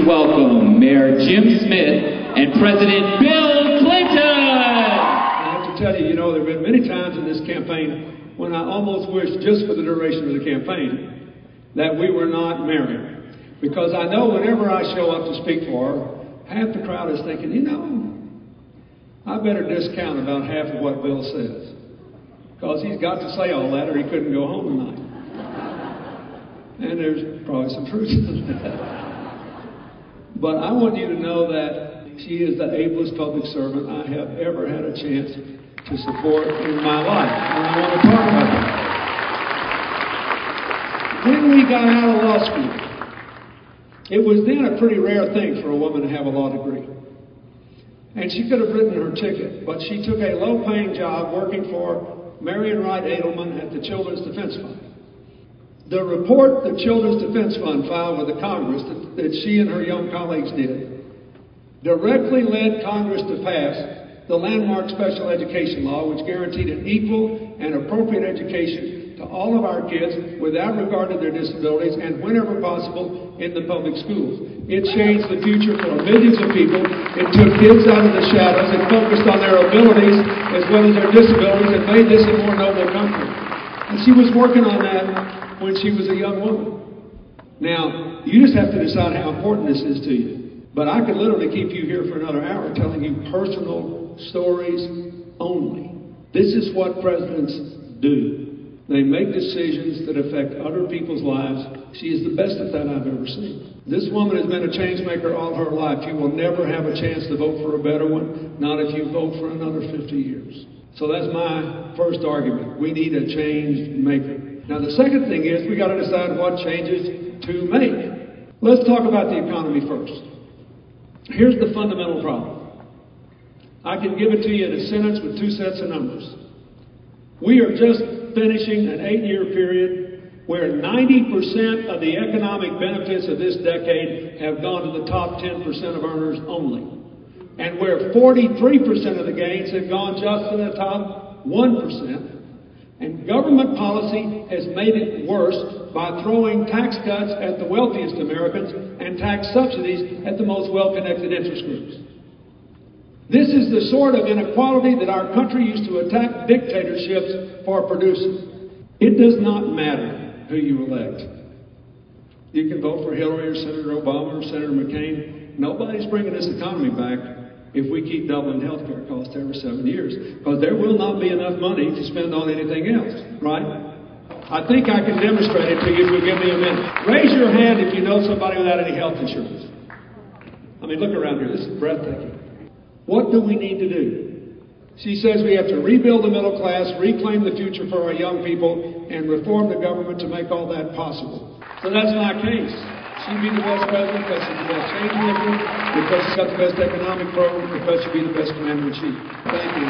welcome Mayor Jim Smith and President Bill Clinton. I have to tell you, there have been many times in this campaign when I almost wished, just for the duration of the campaign, that we were not married. Because I know whenever I show up to speak for her, half the crowd is thinking, I better discount about half of what Bill says. Because he's got to say all that or he couldn't go home tonight. And there's probably some truth in that. But I want you to know that she is the ablest public servant I have ever had a chance to support in my life. And I want to talk about that. When we got out of law school, it was then a pretty rare thing for a woman to have a law degree. And she could have written her ticket, but she took a low-paying job working for Marion Wright Edelman at the Children's Defense Fund. The report the Children's Defense Fund filed with the Congress that she and her young colleagues did directly led Congress to pass the landmark special education law, which guaranteed an equal and appropriate education to all of our kids without regard to their disabilities and whenever possible in the public schools. It changed the future for millions of people. It took kids out of the shadows. It focused on their abilities as well as their disabilities and made this a more noble country. And she was working on that when she was a young woman. Now, you just have to decide how important this is to you. But I could literally keep you here for another hour telling you personal stories only. This is what presidents do. They make decisions that affect other people's lives. She is the best at that I've ever seen. This woman has been a change maker all her life. You will never have a chance to vote for a better one, not if you vote for another 50 years. So that's my first argument. We need a change maker. Now, the second thing is we got to decide what changes to make. Let's talk about the economy first. Here's the fundamental problem. I can give it to you in a sentence with two sets of numbers. We are just finishing an 8-year period where 90% of the economic benefits of this decade have gone to the top 10% of earners only. And where 43% of the gains have gone just to the top 1%. And government policy has made it worse by throwing tax cuts at the wealthiest Americans and tax subsidies at the most well-connected interest groups. This is the sort of inequality that our country used to attack dictatorships for producing. It does not matter who you elect. You can vote for Hillary or Senator Obama or Senator McCain. Nobody's bringing this economy back if we keep doubling health care costs every 7 years, because there will not be enough money to spend on anything else, right? I think I can demonstrate it to you if you give me a minute. Raise your hand if you know somebody without any health insurance. I mean, look around here. This is breathtaking. What do we need to do? She says we have to rebuild the middle class, reclaim the future for our young people, and reform the government to make all that possible. So that's my case. She'd be the best president because she's the best change maker, because she's got the best economic program, because she'd be the best commander-in-chief. Thank you.